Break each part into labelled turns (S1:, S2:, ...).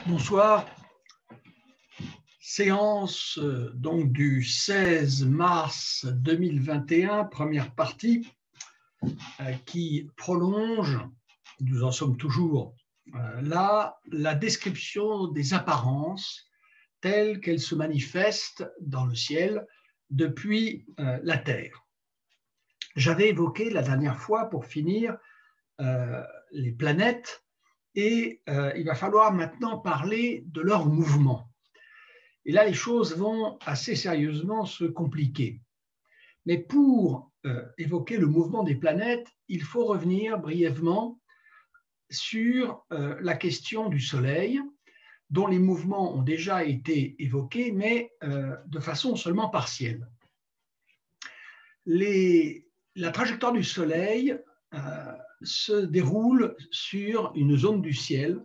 S1: Bonsoir. Séance donc du 16 mars 2021, première partie, qui prolonge, nous en sommes toujours là, la description des apparences telles qu'elles se manifestent dans le ciel depuis la Terre. J'avais évoqué la dernière fois, pour finir, les planètes, et il va falloir maintenant parler de leur mouvement. Et là, les choses vont assez sérieusement se compliquer. Mais pour évoquer le mouvement des planètes, il faut revenir brièvement sur la question du Soleil, dont les mouvements ont déjà été évoqués, mais de façon seulement partielle. La trajectoire du Soleil se déroule sur une zone du ciel,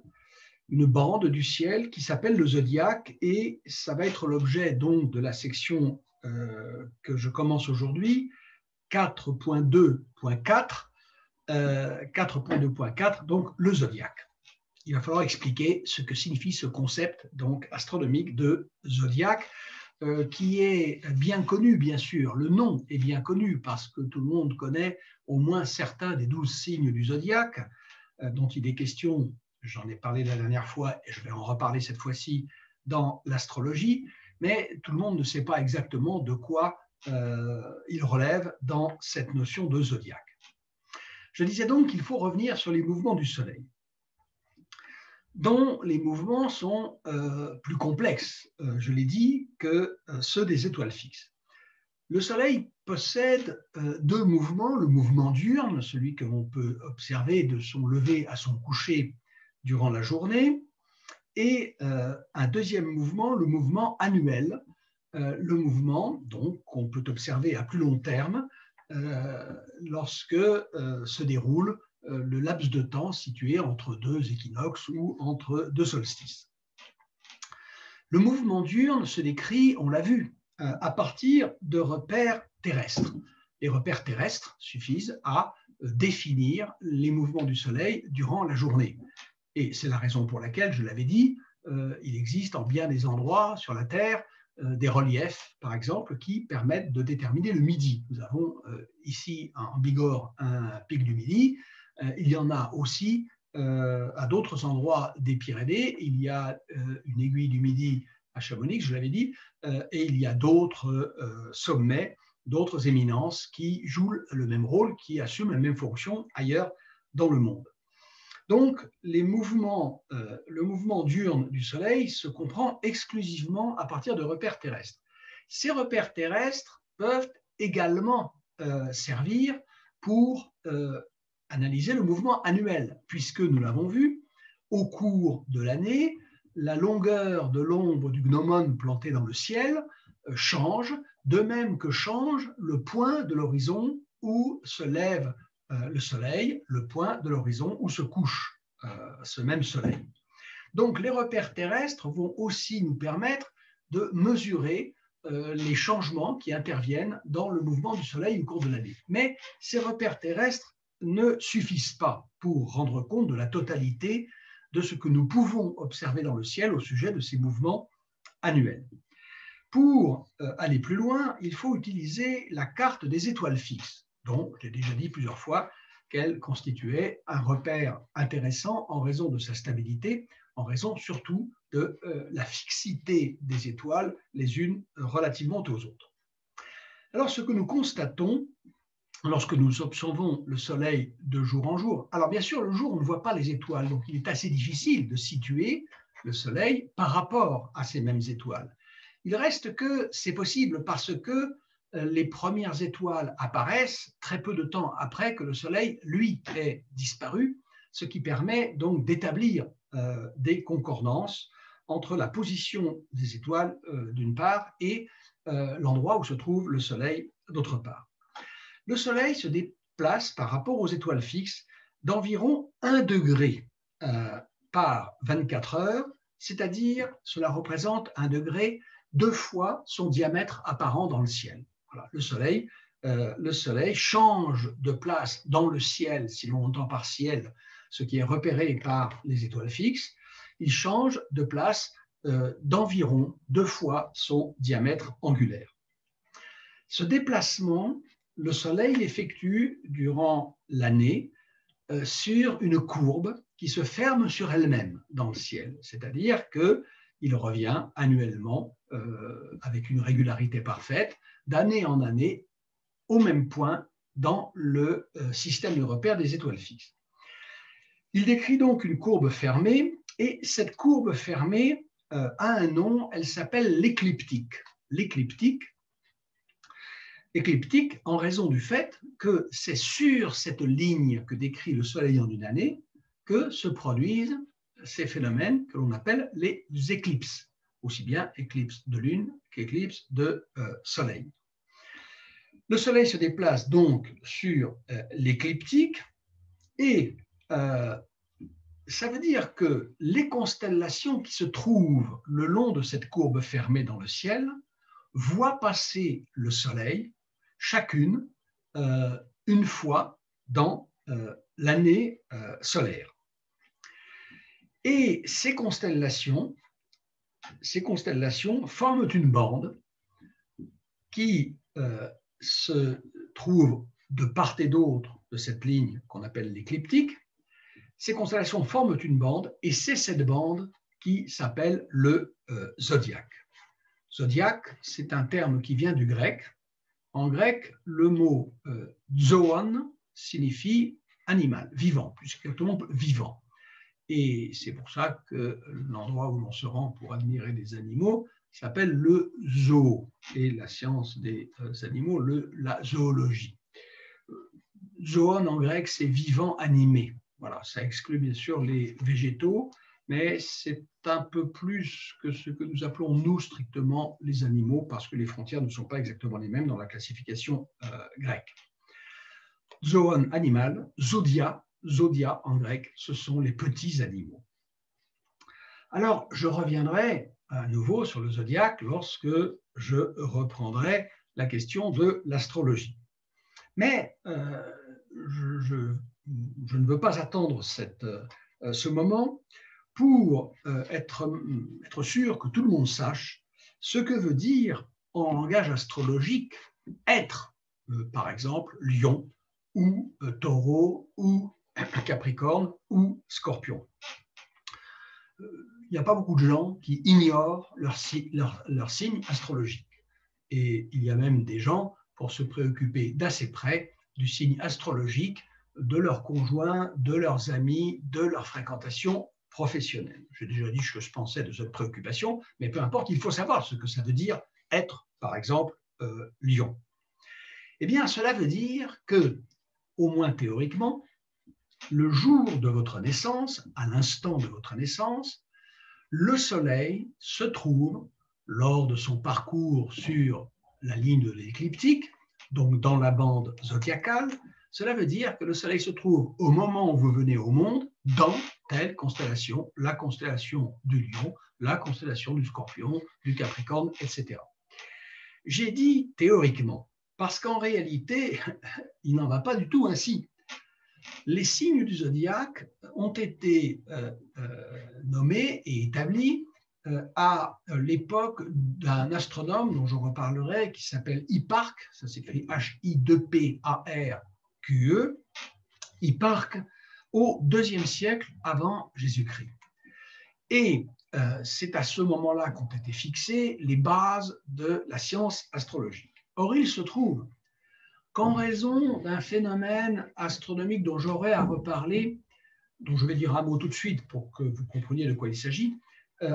S1: une bande du ciel qui s'appelle le zodiaque, et ça va être l'objet donc de la section que je commence aujourd'hui, 4.2.4, 4.2.4, donc le zodiaque. Il va falloir expliquer ce que signifie ce concept donc astronomique de zodiaque, qui est bien connu, bien sûr. Le nom est bien connu parce que tout le monde connaît au moins certains des 12 signes du zodiaque, dont il est question, j'en ai parlé la dernière fois et je vais en reparler cette fois-ci, dans l'astrologie, mais tout le monde ne sait pas exactement de quoi il relève dans cette notion de zodiaque. Je disais donc qu'il faut revenir sur les mouvements du Soleil, dont les mouvements sont plus complexes, je l'ai dit, que ceux des étoiles fixes. Le Soleil possède deux mouvements, le mouvement diurne, celui que l'on peut observer de son lever à son coucher durant la journée, et un deuxième mouvement, le mouvement annuel, le mouvement donc qu'on peut observer à plus long terme lorsque se déroule le laps de temps situé entre deux équinoxes ou entre deux solstices. Le mouvement diurne se décrit, on l'a vu, à partir de repères terrestres. Les repères terrestres suffisent à définir les mouvements du Soleil durant la journée. Et c'est la raison pour laquelle, je l'avais dit, il existe en bien des endroits sur la Terre des reliefs, par exemple, qui permettent de déterminer le midi. Nous avons ici en Bigorre un pic du Midi. Il y en a aussi à d'autres endroits des Pyrénées. Il y a une aiguille du Midi à Chamonix, je l'avais dit, et il y a d'autres sommets, d'autres éminences qui jouent le même rôle, qui assument la même fonction ailleurs dans le monde. Donc, le mouvement diurne du Soleil se comprend exclusivement à partir de repères terrestres. Ces repères terrestres peuvent également servir pour analyser le mouvement annuel, puisque nous l'avons vu, au cours de l'année, la longueur de l'ombre du gnomon planté dans le ciel change, de même que change le point de l'horizon où se lève le Soleil, le point de l'horizon où se couche ce même Soleil. Donc les repères terrestres vont aussi nous permettre de mesurer les changements qui interviennent dans le mouvement du Soleil au cours de l'année. Mais ces repères terrestres ne suffisent pas pour rendre compte de la totalité de ce que nous pouvons observer dans le ciel au sujet de ces mouvements annuels. Pour aller plus loin, il faut utiliser la carte des étoiles fixes, dont j'ai déjà dit plusieurs fois qu'elle constituait un repère intéressant en raison de sa stabilité, en raison surtout de la fixité des étoiles les unes relativement aux autres. Alors, ce que nous constatons lorsque nous observons le Soleil de jour en jour, alors bien sûr, le jour, on ne voit pas les étoiles, donc il est assez difficile de situer le Soleil par rapport à ces mêmes étoiles. Il reste que c'est possible parce que les premières étoiles apparaissent très peu de temps après que le Soleil, lui, ait disparu, ce qui permet donc d'établir des concordances entre la position des étoiles d'une part et l'endroit où se trouve le Soleil d'autre part. Le Soleil se déplace par rapport aux étoiles fixes d'environ 1 degré par 24 heures, c'est-à-dire cela représente 1 degré 2 fois son diamètre apparent dans le ciel. Voilà, le soleil change de place dans le ciel, si l'on entend par ciel, ce qui est repéré par les étoiles fixes. il change de place d'environ 2 fois son diamètre angulaire. Ce déplacement, le Soleil l'effectue durant l'année sur une courbe qui se ferme sur elle-même dans le ciel, c'est-à-dire qu'il revient annuellement avec une régularité parfaite, d'année en année, au même point dans le système de repère des étoiles fixes. Il décrit donc une courbe fermée, et cette courbe fermée a un nom, elle s'appelle l'écliptique. L'écliptique en raison du fait que c'est sur cette ligne que décrit le Soleil en une année que se produisent ces phénomènes que l'on appelle les éclipses, aussi bien éclipse de lune qu'éclipse de Soleil. Le Soleil se déplace donc sur l'écliptique et ça veut dire que les constellations qui se trouvent le long de cette courbe fermée dans le ciel voient passer le Soleil chacune une fois dans l'année solaire. Et ces constellations forment une bande qui se trouve de part et d'autre de cette ligne qu'on appelle l'écliptique. Ces constellations forment une bande et c'est cette bande qui s'appelle le zodiaque. Zodiaque, c'est un terme qui vient du grec. En grec, le mot zoon signifie animal, vivant, plus exactement vivant. Et c'est pour ça que l'endroit où l'on se rend pour admirer des animaux s'appelle le zoo, et la science des animaux, la zoologie. Zoon en grec, c'est vivant, animé. Voilà, ça exclut bien sûr les végétaux, mais c'est un peu plus que ce que nous appelons, nous, strictement les animaux, parce que les frontières ne sont pas exactement les mêmes dans la classification grecque. Zoon, animal, zodia en grec, ce sont les petits animaux. Alors, je reviendrai à nouveau sur le zodiaque lorsque je reprendrai la question de l'astrologie. Mais je ne veux pas attendre ce moment pour être sûr que tout le monde sache ce que veut dire en langage astrologique être, par exemple, lion ou taureau ou capricorne ou scorpion. Il n'y a pas beaucoup de gens qui ignorent leur signe astrologique. Et il y a même des gens pour se préoccuper d'assez près du signe astrologique de leurs conjoints, de leurs amis, de leur fréquentation professionnelle. J'ai déjà dit ce que je pensais de cette préoccupation, mais peu importe, il faut savoir ce que ça veut dire être, par exemple, lion. Eh bien, cela veut dire que, au moins théoriquement, le jour de votre naissance, à l'instant de votre naissance, le Soleil se trouve, lors de son parcours sur la ligne de l'écliptique, donc dans la bande zodiacale, cela veut dire que le Soleil se trouve au moment où vous venez au monde dans telle constellation, la constellation du Lion, la constellation du Scorpion, du Capricorne, etc. J'ai dit théoriquement, parce qu'en réalité, il n'en va pas du tout ainsi. Les signes du zodiaque ont été nommés et établis à l'époque d'un astronome dont je reparlerai, qui s'appelle Hipparque, ça s'écrit H-I-2-P-A-R-Q-E, Hipparque, au IIe siècle avant Jésus-Christ. Et c'est à ce moment-là qu'ont été fixées les bases de la science astrologique. Or, il se trouve qu'en raison d'un phénomène astronomique dont j'aurai à reparler, dont je vais dire un mot tout de suite pour que vous compreniez de quoi il s'agit,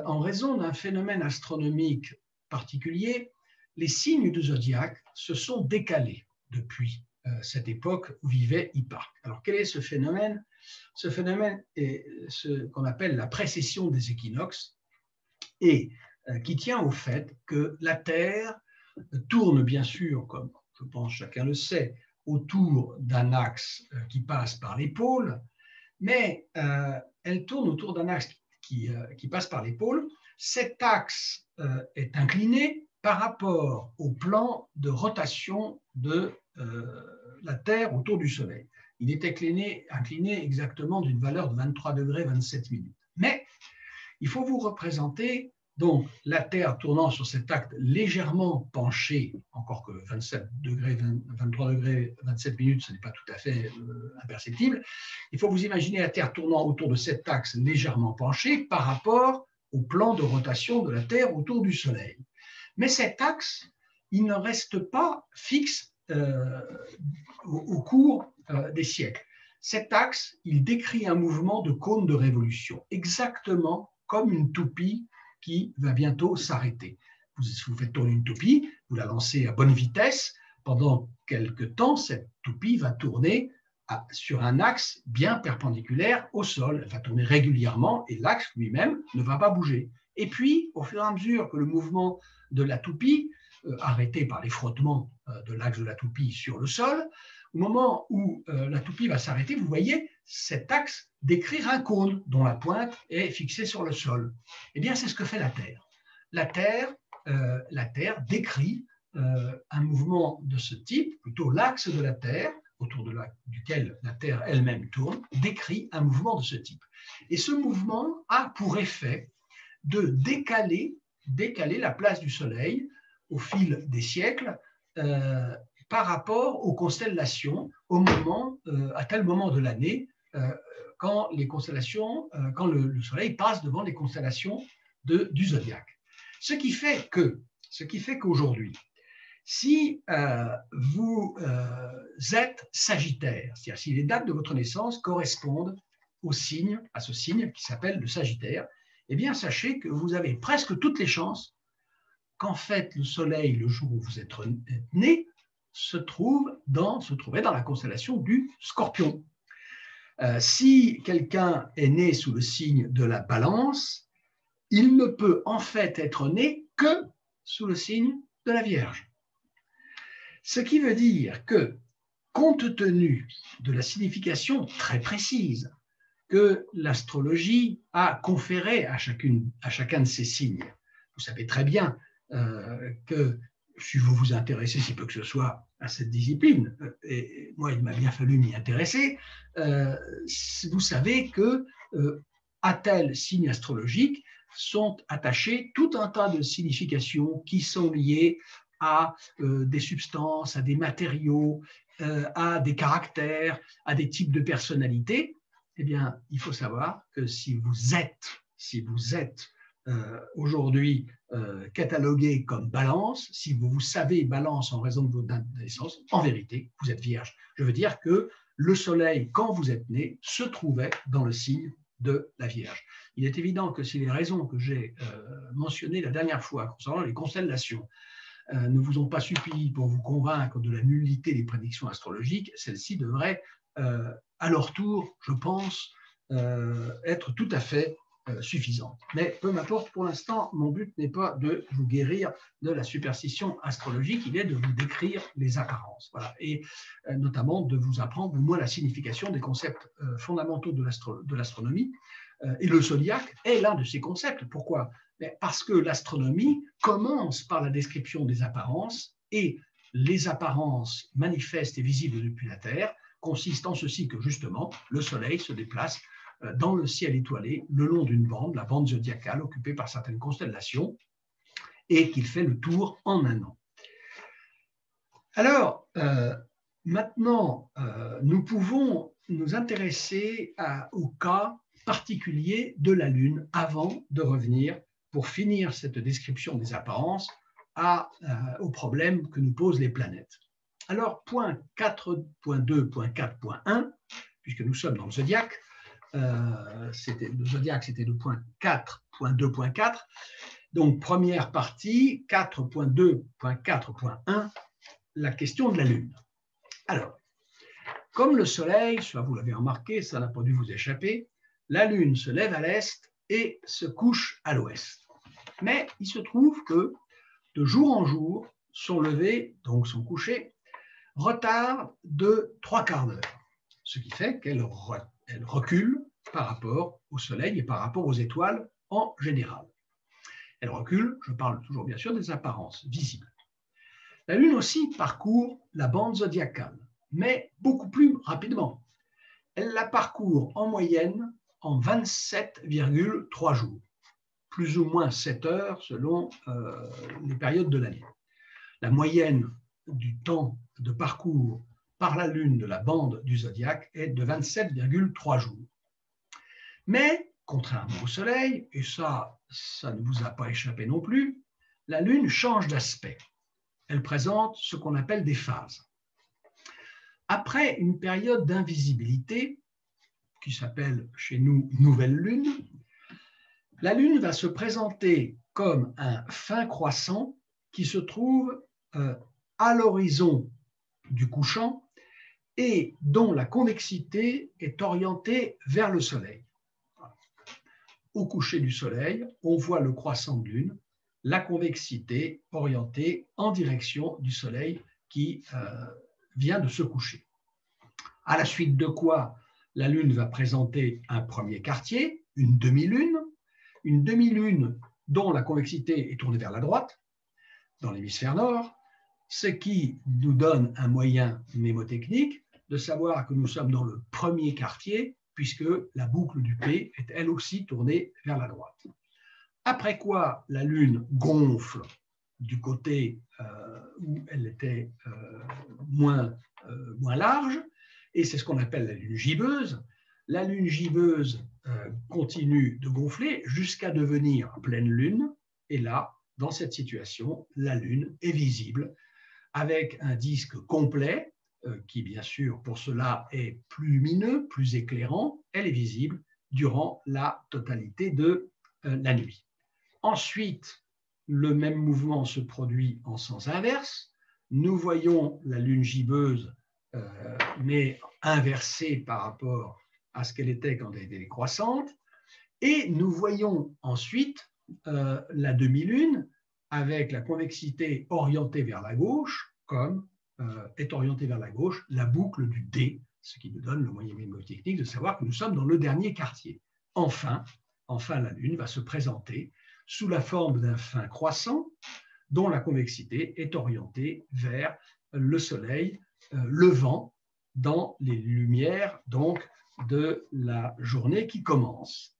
S1: en raison d'un phénomène astronomique particulier, les signes du zodiaque se sont décalés depuis cette époque où vivait Hipparque. Alors quel est ce phénomène? Ce phénomène est ce qu'on appelle la précession des équinoxes et qui tient au fait que la Terre tourne bien sûr, comme je pense chacun le sait, autour d'un axe qui passe par les pôles, mais elle tourne autour d'un axe qui passe par les pôles. Cet axe est incliné par rapport au plan de rotation de la Terre autour du Soleil. Il est incliné exactement d'une valeur de 23 degrés 27 minutes. Mais il faut vous représenter donc la Terre tournant sur cet axe légèrement penché, encore que 27 degrés, 23 degrés, 27 minutes, ce n'est pas tout à fait imperceptible. Il faut vous imaginer la Terre tournant autour de cet axe légèrement penché par rapport au plan de rotation de la Terre autour du Soleil. Mais cet axe, il ne reste pas fixe au cours des siècles. Cet axe, il décrit un mouvement de cône de révolution, exactement comme une toupie qui va bientôt s'arrêter. Vous faites tourner une toupie, vous la lancez à bonne vitesse, pendant quelque temps, cette toupie va tourner sur un axe bien perpendiculaire au sol. Elle va tourner régulièrement et l'axe lui-même ne va pas bouger. Et puis, au fur et à mesure que le mouvement de la toupie, arrêté par les frottements de l'axe de la toupie sur le sol, au moment où la toupie va s'arrêter, vous voyez cet axe décrire un cône dont la pointe est fixée sur le sol. Eh bien, c'est ce que fait la Terre. La Terre décrit un mouvement de ce type, plutôt l'axe de la Terre, autour duquel la Terre elle-même tourne, décrit un mouvement de ce type. Et ce mouvement a pour effet de décaler la place du Soleil au fil des siècles par rapport aux constellations à tel moment de l'année quand le Soleil passe devant les constellations du zodiaque. Ce qui fait qu'aujourd'hui, si vous êtes Sagittaire, c'est-à-dire si les dates de votre naissance correspondent à ce signe qui s'appelle le Sagittaire, eh bien sachez que vous avez presque toutes les chances qu'en fait le Soleil, le jour où vous êtes né, se trouvait dans la constellation du Scorpion. Si quelqu'un est né sous le signe de la Balance, il ne peut en fait être né que sous le signe de la Vierge. Ce qui veut dire que, compte tenu de la signification très précise que l'astrologie a conférée à chacun de ces signes, vous savez très bien que si vous vous intéressez si peu que ce soit à cette discipline, et moi il m'a bien fallu m'y intéresser, vous savez que à tel signe astrologique sont attachés tout un tas de significations qui sont liées à des substances, à des matériaux, à des caractères, à des types de personnalités. Eh bien, il faut savoir que si vous êtes aujourd'hui catalogué comme Balance, si vous savez Balance en raison de votre date de naissance, en vérité, vous êtes Vierge. Je veux dire que le Soleil, quand vous êtes né, se trouvait dans le signe de la Vierge. Il est évident que si les raisons que j'ai mentionnées la dernière fois concernant les constellations ne vous ont pas suffi pour vous convaincre de la nullité des prédictions astrologiques, celles-ci devraient à leur tour, je pense, être tout à fait suffisante. Mais peu m'importe, pour l'instant, mon but n'est pas de vous guérir de la superstition astrologique, il est de vous décrire les apparences. Voilà. Et notamment de vous apprendre au moins la signification des concepts fondamentaux de l'astronomie. Et le zodiaque est l'un de ces concepts. Pourquoi ? Parce que l'astronomie commence par la description des apparences, et les apparences manifestes et visibles depuis la Terre consistent en ceci que justement le Soleil se déplace dans le ciel étoilé le long d'une bande, la bande zodiacale occupée par certaines constellations, et qu'il fait le tour en un an. Alors, maintenant, nous pouvons nous intéresser au cas particulier de la Lune avant de revenir, pour finir cette description des apparences, au problème que nous posent les planètes. Alors, point 4.2.4.1, puisque nous sommes dans le zodiaque, le zodiaque c'était le point 4.2.4, donc première partie, 4.2.4.1, la question de la Lune. Alors, comme le Soleil, soit vous l'avez remarqué, ça n'a pas dû vous échapper, la Lune se lève à l'est et se couche à l'ouest. Mais il se trouve que de jour en jour, son lever, donc son coucher, retarde de 3/4 d'heure, ce qui fait qu'elle recule par rapport au Soleil et par rapport aux étoiles en général. Elle recule, je parle toujours bien sûr des apparences visibles. La Lune aussi parcourt la bande zodiacale, mais beaucoup plus rapidement. Elle la parcourt en moyenne en 27,3 jours. plus ou moins 7 heures selon les périodes de l'année. La moyenne du temps de parcours par la Lune de la bande du zodiaque est de 27,3 jours. Mais, contrairement au Soleil, et ça ne vous a pas échappé non plus, la Lune change d'aspect. Elle présente ce qu'on appelle des phases. Après une période d'invisibilité, qui s'appelle chez nous nouvelle Lune, la Lune va se présenter comme un fin croissant qui se trouve à l'horizon du couchant et dont la convexité est orientée vers le Soleil. Au coucher du Soleil, on voit le croissant de Lune, la convexité orientée en direction du Soleil qui vient de se coucher. À la suite de quoi, la Lune va présenter un premier quartier, une demi-lune dont la convexité est tournée vers la droite, dans l'hémisphère nord, ce qui nous donne un moyen mnémotechnique de savoir que nous sommes dans le premier quartier, puisque la boucle du P est elle aussi tournée vers la droite. Après quoi, la Lune gonfle du côté où elle était moins large, et c'est ce qu'on appelle la Lune gibbeuse. La Lune gibbeuse continue de gonfler jusqu'à devenir pleine Lune, et là, dans cette situation, la Lune est visible avec un disque complet qui, bien sûr, pour cela est plus lumineux, plus éclairant. Elle est visible durant la totalité de la nuit. Ensuite, le même mouvement se produit en sens inverse. Nous voyons la Lune gibbeuse, mais inversée par rapport à ce qu'elle était quand elle était croissante. Et nous voyons ensuite la demi-lune avec la convexité orientée vers la gauche, comme est orientée vers la gauche la boucle du D, ce qui nous donne le moyen mnémotechnique de savoir que nous sommes dans le dernier quartier. Enfin, la Lune va se présenter sous la forme d'un fin croissant dont la convexité est orientée vers le Soleil levant dans les lumières donc, de la journée qui commence.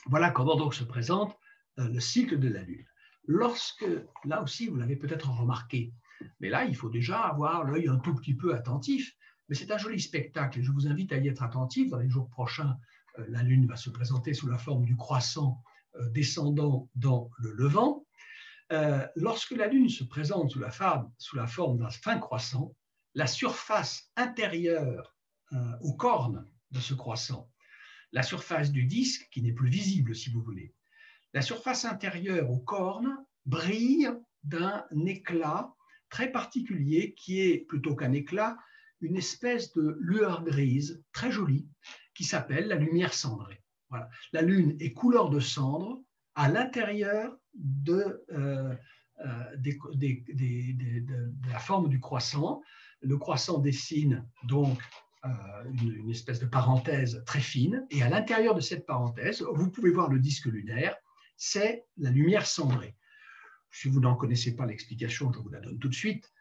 S1: Voilà comment donc se présente le cycle de la Lune. Lorsque, là aussi, vous l'avez peut-être remarqué, mais là, il faut déjà avoir l'œil un tout petit peu attentif. Mais c'est un joli spectacle et je vous invite à y être attentif. Dans les jours prochains, la Lune va se présenter sous la forme du croissant descendant dans le levant. Lorsque la Lune se présente sous la forme d'un fin croissant, la surface intérieure aux cornes de ce croissant, la surface du disque, qui n'est plus visible si vous voulez, la surface intérieure aux cornes brille d'un éclat très particulier qui est, plutôt qu'un éclat, une espèce de lueur grise très jolie qui s'appelle la lumière cendrée. Voilà. La Lune est couleur de cendre à l'intérieur de la forme du croissant. Le croissant dessine donc une espèce de parenthèse très fine, et à l'intérieur de cette parenthèse, vous pouvez voir le disque lunaire, c'est la lumière cendrée. Si vous n'en connaissez pas l'explication, je vous la donne tout de suite.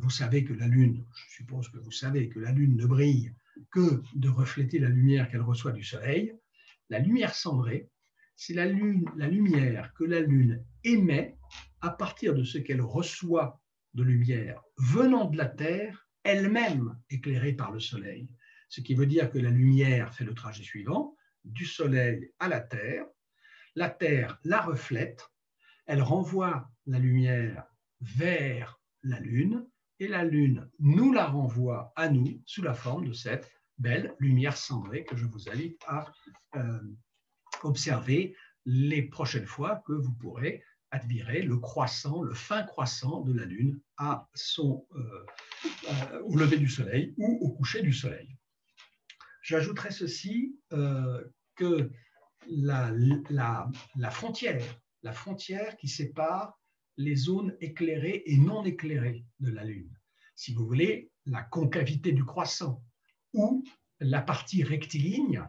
S1: Vous savez que la Lune, je suppose que vous savez que la Lune ne brille que de refléter la lumière qu'elle reçoit du Soleil. La lumière cendrée, c'est la lumière que la Lune émet à partir de ce qu'elle reçoit de lumière venant de la Terre, elle-même éclairée par le Soleil. Ce qui veut dire que la lumière fait le trajet suivant, du Soleil à la Terre la reflète, elle renvoie la lumière vers la Lune, et la Lune nous la renvoie à nous sous la forme de cette belle lumière cendrée que je vous invite à observer les prochaines fois que vous pourrez admirer le croissant, le fin croissant de la Lune au lever du Soleil ou au coucher du Soleil. J'ajouterai ceci, que la frontière qui sépare les zones éclairées et non éclairées de la Lune, si vous voulez, la concavité du croissant ou la partie rectiligne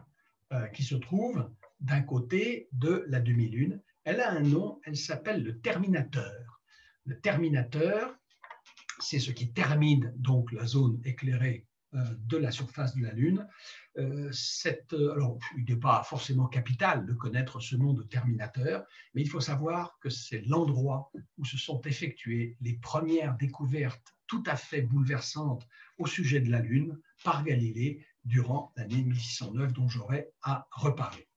S1: qui se trouve d'un côté de la demi-lune, elle a un nom, elle s'appelle le terminateur. Le terminateur, c'est ce qui termine donc la zone éclairée de la surface de la Lune. Alors, il n'est pas forcément capital de connaître ce nom de terminateur, mais il faut savoir que c'est l'endroit où se sont effectuées les premières découvertes tout à fait bouleversantes au sujet de la Lune par Galilée durant l'année 1609 dont j'aurai à reparler.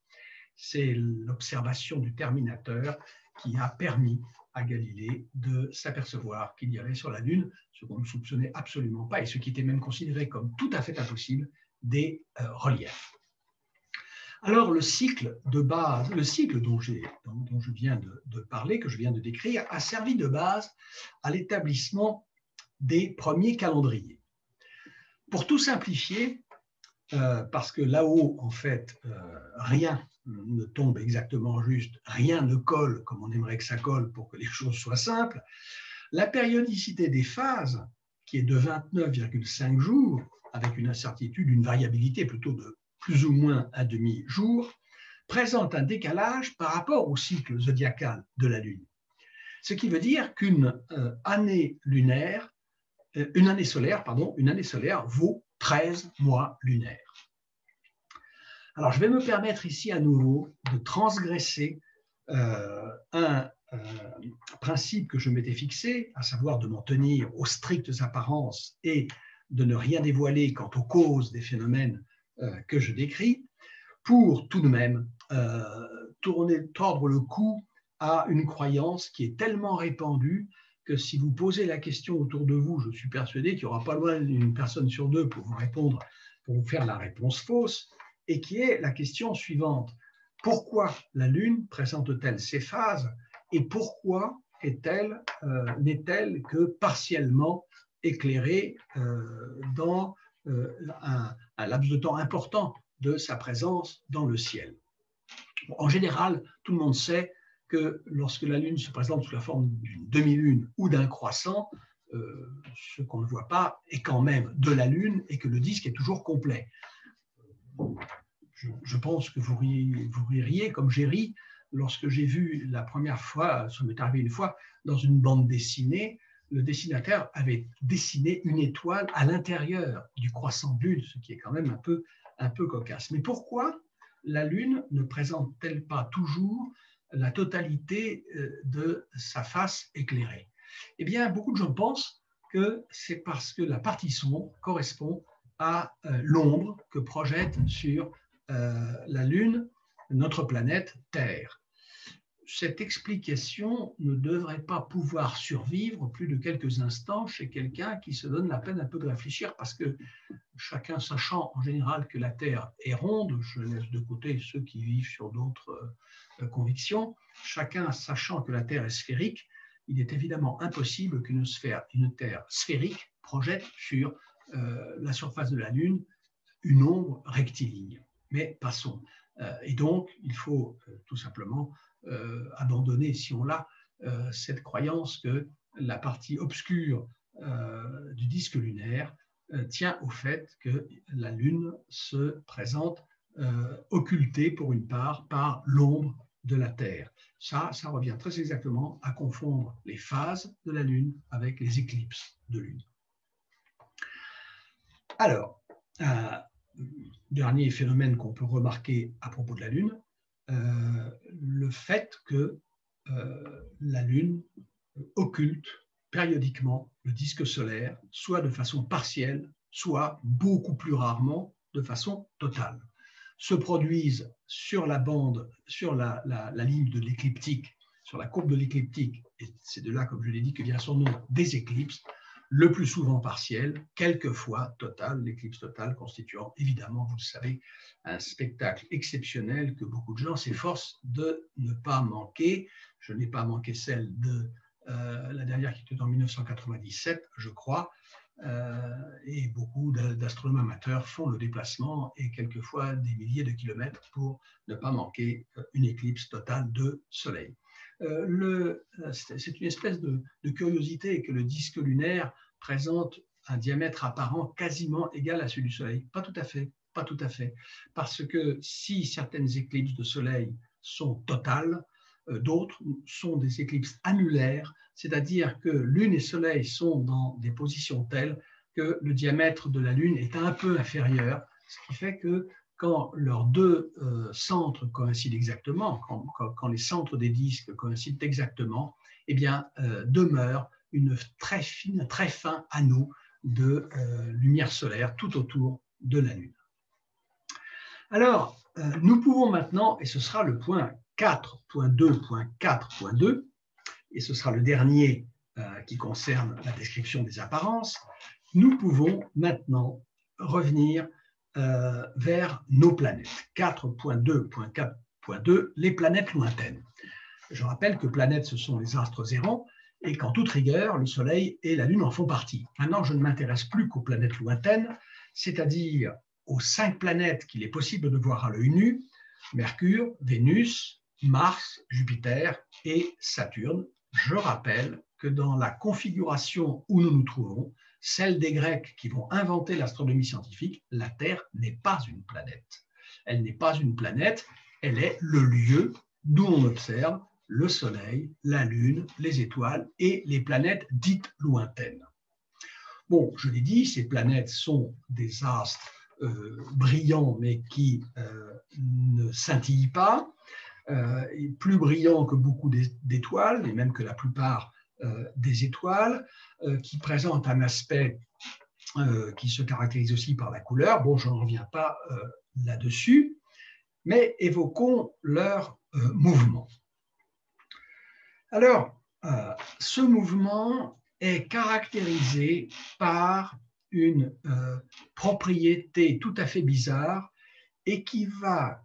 S1: C'est l'observation du terminateur qui a permis à Galilée de s'apercevoir qu'il y avait sur la Lune, ce qu'on ne soupçonnait absolument pas et ce qui était même considéré comme tout à fait impossible, des reliefs. Alors le cycle de base, le cycle dont je viens de parler, que je viens de décrire, a servi de base à l'établissement des premiers calendriers. Pour tout simplifier, parce que là-haut, en fait, rien ne tombe exactement juste, rien ne colle comme on aimerait que ça colle pour que les choses soient simples, la périodicité des phases, qui est de 29,5 jours, avec une incertitude, une variabilité plutôt de plus ou moins un demi-jour, présente un décalage par rapport au cycle zodiacal de la Lune. Ce qui veut dire qu'une année solaire vaut 13 mois lunaires. Alors, je vais me permettre ici à nouveau de transgresser un principe que je m'étais fixé, à savoir de m'en tenir aux strictes apparences et de ne rien dévoiler quant aux causes des phénomènes que je décris, pour tout de même tordre le cou à une croyance qui est tellement répandue que si vous posez la question autour de vous, je suis persuadé qu'il n'y aura pas loin d'une personne sur deux pour vous répondre, pour vous faire la réponse fausse, et qui est la question suivante. Pourquoi la Lune présente-t-elle ces phases et pourquoi n'est-elle que partiellement éclairée dans un laps de temps important de sa présence dans le ciel? En général, tout le monde sait que lorsque la Lune se présente sous la forme d'une demi-lune ou d'un croissant, ce qu'on ne voit pas est quand même de la Lune et que le disque est toujours complet. Je pense que vous ririez comme j'ai ri lorsque j'ai vu la première fois, ça m'est arrivé une fois, dans une bande dessinée, le dessinateur avait dessiné une étoile à l'intérieur du croissant de Lune, ce qui est quand même un peu cocasse. Mais pourquoi la Lune ne présente-t-elle pas toujours la totalité de sa face éclairée? Eh bien, beaucoup de gens pensent que c'est parce que la partie sombre correspond à l'ombre que projette sur la Lune, notre planète Terre. Cette explication ne devrait pas pouvoir survivre plus de quelques instants chez quelqu'un qui se donne la peine un peu de réfléchir, parce que chacun sachant en général que la Terre est ronde, je laisse de côté ceux qui vivent sur d'autres convictions, chacun sachant que la Terre est sphérique, il est évidemment impossible qu'une Terre sphérique projette sur la surface de la Lune une ombre rectiligne. Mais passons. Et donc, il faut tout simplement abandonner, si on l'a, cette croyance que la partie obscure du disque lunaire tient au fait que la Lune se présente occultée pour une part par l'ombre de la Terre. Ça revient très exactement à confondre les phases de la Lune avec les éclipses de Lune. Alors, dernier phénomène qu'on peut remarquer à propos de la Lune, le fait que la Lune occulte périodiquement le disque solaire, soit de façon partielle, soit beaucoup plus rarement de façon totale. Se produisent sur la bande, sur la ligne de l'écliptique, sur la courbe de l'écliptique, et c'est de là, comme je l'ai dit, que vient son nom, des éclipses, le plus souvent partiel, quelquefois total, l'éclipse totale constituant évidemment, vous le savez, un spectacle exceptionnel que beaucoup de gens s'efforcent de ne pas manquer. Je n'ai pas manqué celle de la dernière qui était en 1997, je crois, et beaucoup d'astronomes amateurs font le déplacement et quelquefois des milliers de kilomètres pour ne pas manquer une éclipse totale de soleil. C'est une espèce de curiosité que le disque lunaire présente un diamètre apparent quasiment égal à celui du Soleil. Pas tout à fait, pas tout à fait. Parce que si certaines éclipses de Soleil sont totales, d'autres sont des éclipses annulaires, c'est-à-dire que Lune et Soleil sont dans des positions telles que le diamètre de la Lune est un peu inférieur, ce qui fait que quand leurs deux centres coïncident exactement, quand les centres des disques coïncident exactement, eh bien, demeure une très fine, très fin anneau de lumière solaire tout autour de la Lune. Alors, nous pouvons maintenant, et ce sera le point 4.2.4.2, et ce sera le dernier qui concerne la description des apparences, nous pouvons maintenant revenir vers nos planètes. 4.2.4.2, les planètes lointaines. Je rappelle que planètes, ce sont les astres errants, et qu'en toute rigueur, le Soleil et la Lune en font partie. Maintenant, je ne m'intéresse plus qu'aux planètes lointaines, c'est-à-dire aux 5 planètes qu'il est possible de voir à l'œil nu, Mercure, Vénus, Mars, Jupiter et Saturne. Je rappelle que dans la configuration où nous nous trouvons, celle des Grecs qui vont inventer l'astronomie scientifique, la Terre n'est pas une planète. Elle n'est pas une planète, elle est le lieu d'où on observe le Soleil, la Lune, les étoiles et les planètes dites lointaines. Bon, je l'ai dit, ces planètes sont des astres brillants mais qui ne scintillent pas, plus brillants que beaucoup d'étoiles et même que la plupart des étoiles, qui présentent un aspect qui se caractérise aussi par la couleur. Bon, je n'en reviens pas là-dessus, mais évoquons leur mouvement. Alors, ce mouvement est caractérisé par une propriété tout à fait bizarre et qui va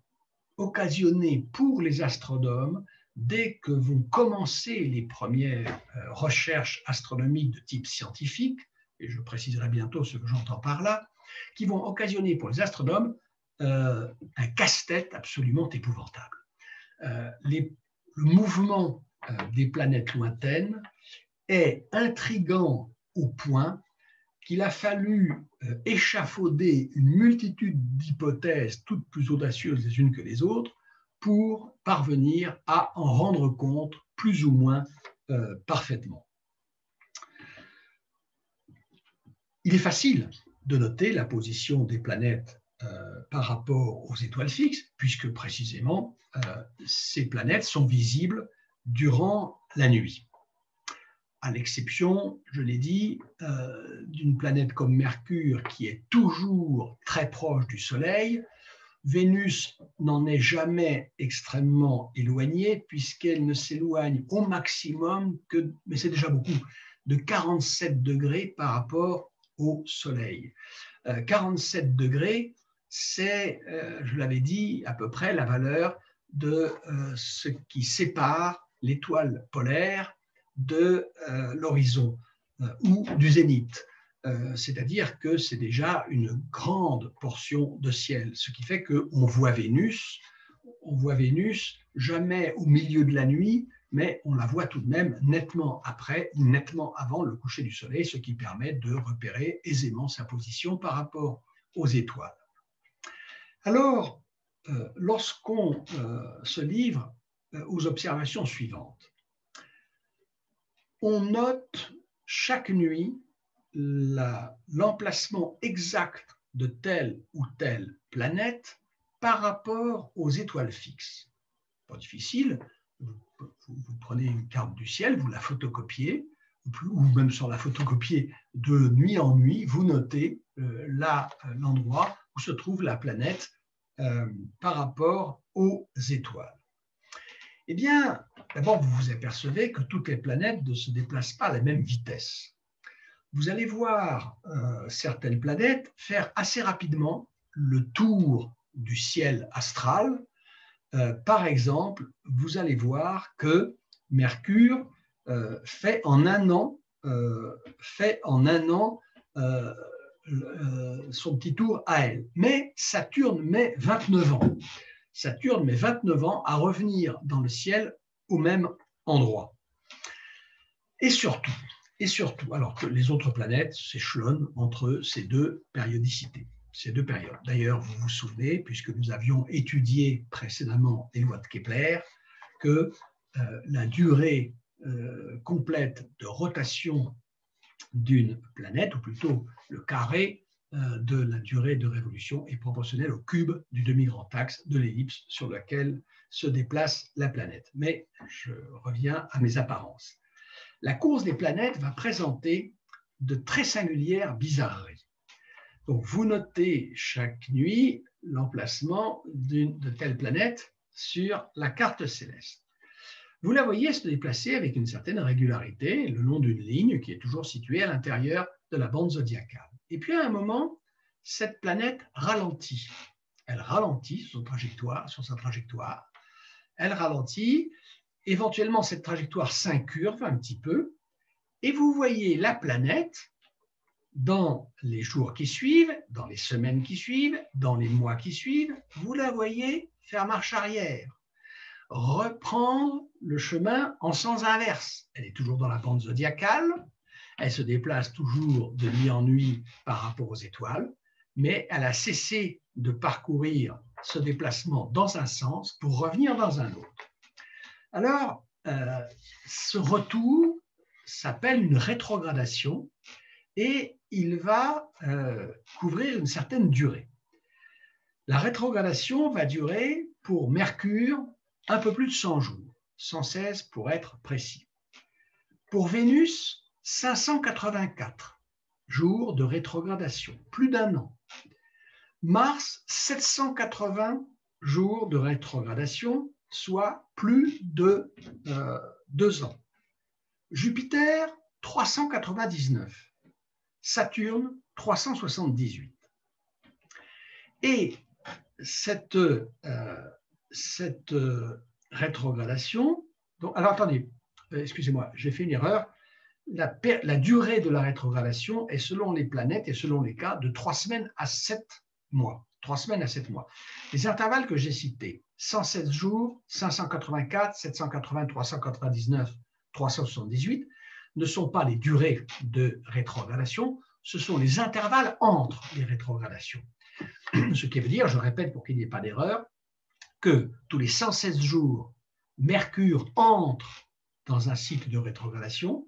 S1: occasionner pour les astronomes, dès que vont commencer les premières recherches astronomiques de type scientifique, et je préciserai bientôt ce que j'entends par là, qui vont occasionner pour les astronomes un casse-tête absolument épouvantable. Le mouvement des planètes lointaines est intrigant au point qu'il a fallu échafauder une multitude d'hypothèses, toutes plus audacieuses les unes que les autres, pour parvenir à en rendre compte plus ou moins parfaitement. Il est facile de noter la position des planètes par rapport aux étoiles fixes, puisque précisément ces planètes sont visibles durant la nuit. À l'exception, je l'ai dit, d'une planète comme Mercure qui est toujours très proche du Soleil. Vénus n'en est jamais extrêmement éloignée puisqu'elle ne s'éloigne au maximum que, mais c'est déjà beaucoup, de 47 degrés par rapport au Soleil. 47 degrés, c'est, je l'avais dit, à peu près la valeur de ce qui sépare l'étoile polaire de l'horizon ou du zénith. C'est-à-dire que c'est déjà une grande portion de ciel, ce qui fait qu'on voit Vénus jamais au milieu de la nuit, mais on la voit tout de même nettement après ou nettement avant le coucher du soleil, ce qui permet de repérer aisément sa position par rapport aux étoiles. Alors, lorsqu'on se livre aux observations suivantes, on note chaque nuit l'emplacement exact de telle ou telle planète par rapport aux étoiles fixes. Pas difficile, vous prenez une carte du ciel, vous la photocopiez, ou même sans la photocopier de nuit en nuit, vous notez l'endroit où se trouve la planète par rapport aux étoiles. Eh bien, d'abord, vous vous apercevez que toutes les planètes ne se déplacent pas à la même vitesse. Vous allez voir certaines planètes faire assez rapidement le tour du ciel astral. Par exemple, vous allez voir que Mercure fait en un an son petit tour à elle. Mais Saturne met 29 ans. Saturne met 29 ans à revenir dans le ciel au même endroit. Et surtout, alors que les autres planètes s'échelonnent entre ces deux périodicités, ces deux périodes. D'ailleurs, vous vous souvenez, puisque nous avions étudié précédemment les lois de Kepler, que la durée complète de rotation d'une planète, ou plutôt le carré de la durée de révolution est proportionnel au cube du demi-grand axe de l'ellipse sur laquelle se déplace la planète. Mais je reviens à mes apparences. La course des planètes va présenter de très singulières bizarreries. Donc, vous notez chaque nuit l'emplacement de telle planète sur la carte céleste. Vous la voyez se déplacer avec une certaine régularité le long d'une ligne qui est toujours située à l'intérieur de la bande zodiacale. Et puis à un moment, cette planète ralentit. Elle ralentit sur sa trajectoire. Elle ralentit. Éventuellement, cette trajectoire s'incurve un petit peu. Et vous voyez la planète dans les jours qui suivent, dans les semaines qui suivent, dans les mois qui suivent, vous la voyez faire marche arrière, reprendre le chemin en sens inverse. Elle est toujours dans la bande zodiacale, elle se déplace toujours de nuit en nuit par rapport aux étoiles, mais elle a cessé de parcourir ce déplacement dans un sens pour revenir dans un autre. Alors, ce retour s'appelle une rétrogradation et il va couvrir une certaine durée. La rétrogradation va durer pour Mercure un peu plus de 100 jours, 116 pour être précis. Pour Vénus, 584 jours de rétrogradation, plus d'1 an. Mars, 780 jours de rétrogradation, soit plus de 2 ans. Jupiter, 399. Saturne, 378. Et cette rétrogradation, donc, alors attendez, excusez-moi, j'ai fait une erreur. La durée de la rétrogradation est selon les planètes et selon les cas de 3 semaines à 7 mois. 3 semaines à 7 mois. Les intervalles que j'ai cités, 116 jours, 584, 780, 399, 378, ne sont pas les durées de rétrogradation, ce sont les intervalles entre les rétrogradations. Ce qui veut dire, je répète pour qu'il n'y ait pas d'erreur, que tous les 116 jours, Mercure entre dans un cycle de rétrogradation,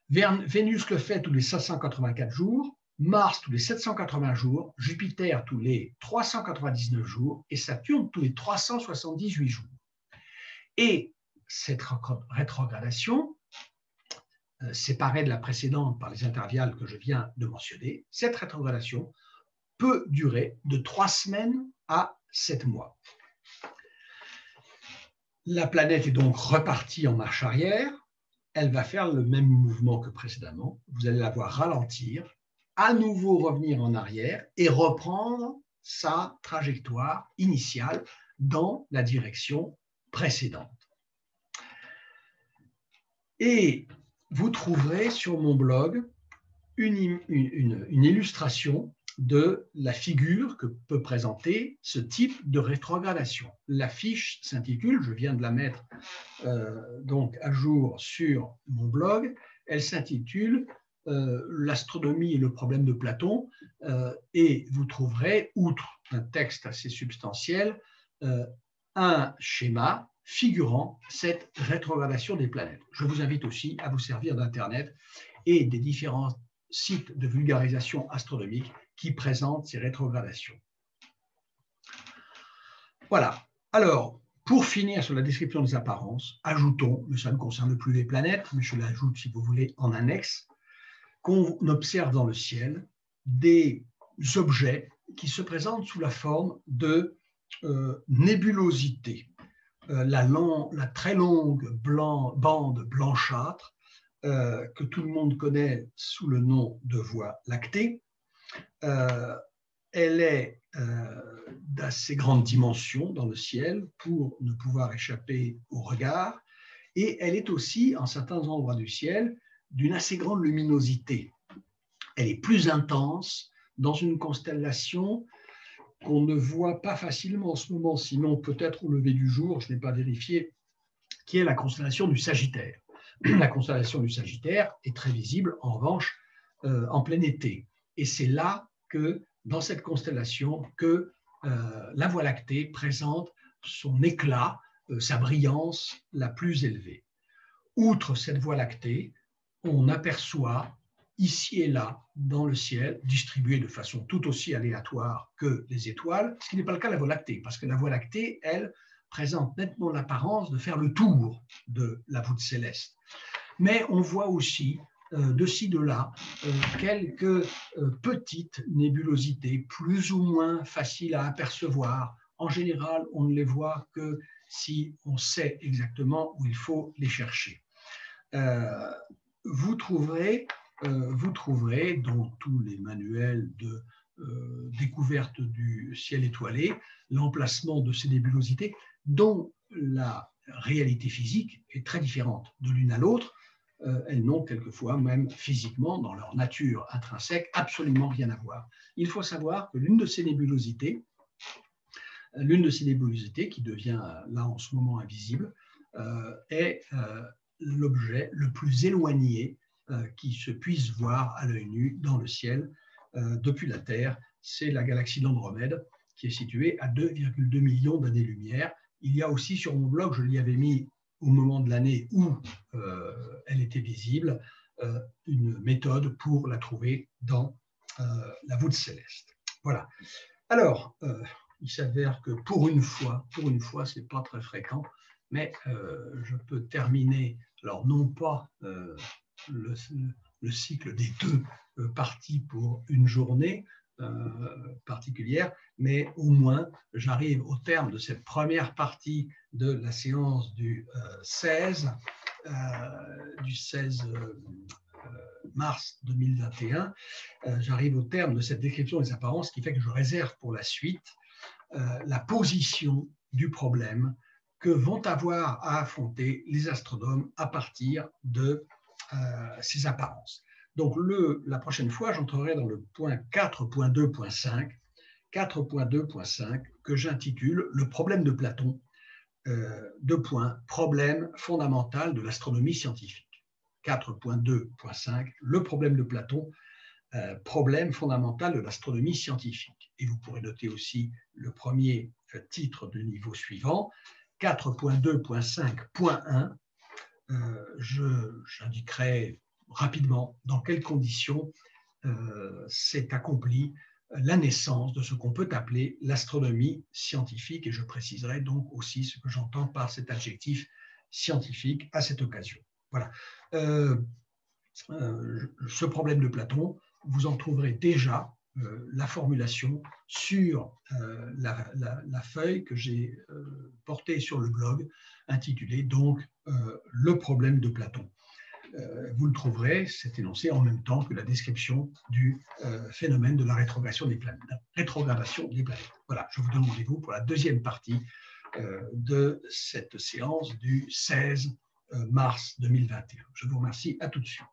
S1: Vénus le fait tous les 584 jours, Mars tous les 780 jours, Jupiter tous les 399 jours et Saturne tous les 378 jours. Et cette rétrogradation, séparée de la précédente par les intervalles que je viens de mentionner, cette rétrogradation peut durer de 3 semaines à 7 mois. La planète est donc repartie en marche arrière. Elle va faire le même mouvement que précédemment. Vous allez la voir ralentir, à nouveau revenir en arrière et reprendre sa trajectoire initiale dans la direction précédente. Et vous trouverez sur mon blog une illustration de la figure que peut présenter ce type de rétrogradation. La fiche s'intitule, je viens de la mettre donc à jour sur mon blog, elle s'intitule L'astronomie et le problème de Platon, et vous trouverez, outre un texte assez substantiel, un schéma figurant cette rétrogradation des planètes. Je vous invite aussi à vous servir d'Internet et des différents sites de vulgarisation astronomique qui présentent ces rétrogradations. Voilà. Alors, pour finir sur la description des apparences, ajoutons, mais ça ne concerne plus les planètes, mais je l'ajoute si vous voulez en annexe, qu'on observe dans le ciel des objets qui se présentent sous la forme de nébulosités. La très longue bande blanchâtre que tout le monde connaît sous le nom de Voie lactée, elle est d'assez grande dimension dans le ciel pour ne pouvoir échapper au regard, et elle est aussi, en certains endroits du ciel, d'une assez grande luminosité. Elle est plus intense dans une constellation qu'on ne voit pas facilement en ce moment, sinon peut-être au lever du jour, je n'ai pas vérifié, qui est la constellation du Sagittaire. La constellation du Sagittaire est très visible, en revanche, en plein été. Et c'est là que, dans cette constellation, que la Voie lactée présente son éclat, sa brillance la plus élevée. Outre cette Voie lactée, on aperçoit ici et là dans le ciel, distribuées de façon tout aussi aléatoire que les étoiles, ce qui n'est pas le cas de la Voie lactée, parce que la Voie lactée, elle, présente nettement l'apparence de faire le tour de la voûte céleste. Mais on voit aussi de ci, de là, quelques petites nébulosités, plus ou moins faciles à apercevoir. En général, on ne les voit que si on sait exactement où il faut les chercher. Vous trouverez dans tous les manuels de découverte du ciel étoilé l'emplacement de ces nébulosités dont la réalité physique est très différente de l'une à l'autre. Elles n'ont quelquefois même physiquement, dans leur nature intrinsèque, absolument rien à voir. Il faut savoir que l'une de ces nébulosités qui devient là en ce moment invisible, est l'objet le plus éloigné qui se puisse voir à l'œil nu dans le ciel depuis la Terre. C'est la galaxie d'Andromède qui est située à 2,2 millions d'années-lumière. Il y a aussi sur mon blog, je l'y avais mis au moment de l'année où elle était visible, une méthode pour la trouver dans la voûte céleste. Voilà. Alors, il s'avère que pour une fois, ce n'est pas très fréquent, mais je peux terminer, alors non pas le cycle des deux parties pour une journée particulière, mais au moins j'arrive au terme de cette première partie de la séance du 16 mars 2021. J'arrive au terme de cette description des apparences, ce qui fait que je réserve pour la suite la position du problème que vont avoir à affronter les astronomes à partir de ces apparences. Donc la prochaine fois, j'entrerai dans le point 4.2.5, que j'intitule le problème de Platon, problème fondamental de l'astronomie scientifique. 4.2.5, le problème de Platon, problème fondamental de l'astronomie scientifique. Et vous pourrez noter aussi le premier titre du niveau suivant, 4.2.5.1. J'indiquerai rapidement dans quelles conditions s'est accomplie la naissance de ce qu'on peut appeler l'astronomie scientifique, et je préciserai donc aussi ce que j'entends par cet adjectif scientifique à cette occasion. Voilà. Ce problème de Platon, vous en trouverez déjà la formulation sur la feuille que j'ai portée sur le blog, intitulée donc le problème de Platon. Vous le trouverez, cet énoncé, en même temps que la description du phénomène de la rétrogradation des planètes. Voilà, je vous donne rendez-vous pour la deuxième partie de cette séance du 16 mars 2021. Je vous remercie, à tout de suite.